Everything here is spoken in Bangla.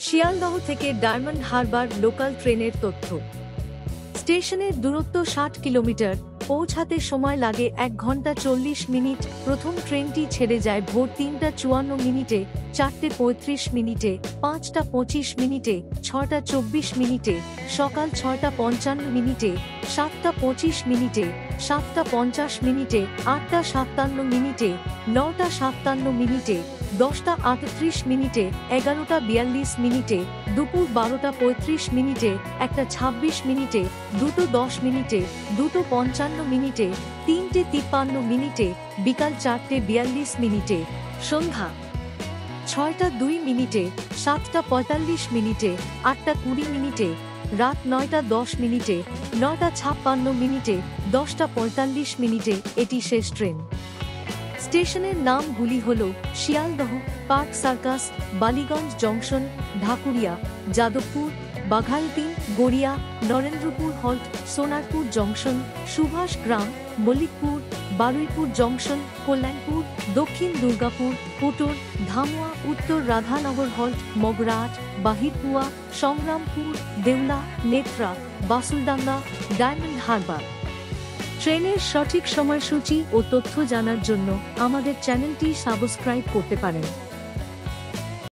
শিয়ালদহ থেকে ডায়মন্ড হারবার লোকাল ট্রেনের তথ্য। স্টেশনের দূরত্ব ৬০ কিলোমিটার, পৌঁছাতে সময় লাগে ১ ঘন্টা ৪০ মিনিট। প্রথম ট্রেনটি ছেড়ে যায় ভোর ৩টা ৫৪ মিনিটে, ৪টে ৩৫ মিনিটে, ৫টা ২৫ মিনিটে, ৬টা ২৪ মিনিটে, সকাল ৬টা ৫৫ মিনিটে, ৭টা ২৫ মিনিটে, ৭টা ৫০ মিনিটে, ৮টা ৫৭ মিনিটে, ৯টা ৫৭ মিনিটে, ১০টা ৩৮ মিনিটে, ১১টা ৪২ মিনিটে, দুপুর ১২টা ৩৫ মিনিটে, ১টা ২৬ মিনিটে, ২টো ১০ মিনিটে, ২টো ৫৫ মিনিটে, ৩টে ৫৩ মিনিটে, বিকাল ৪টে ৪২ মিনিটে, সন্ধ্যা ৬টা ২ মিনিটে, ৭টা ৪৫ মিনিটে, ৮টা ২০ মিনিটে, রাত ৯টা ১০ মিনিটে, ৯টা ৫৬ মিনিটে, ১০টা ৪৫ মিনিটে এটি শেষ ট্রেন। স্টেশনের নামগুলি হল Sealdah, Park Circus, Ballygunge junction, Dhakuria, Jadavpur, Baghajatin, Garia, Narendrapur halt, Sonarpur junction, Subhashgram, Mallikpur, Baruipur junction, Kalyanpur, Dakshin Durgapur, কোটর, Dhamua, Uttar Radhanagar halt, Magrahat, Bahirpuya, Sangrampur, Deula, Netra, Basuldanga, Diamond Harbour. ট্রেনের সঠিক সময়সূচি ও তথ্য জানার জন্য আমাদের চ্যানেলটি সাবস্ক্রাইব করতে পারেন।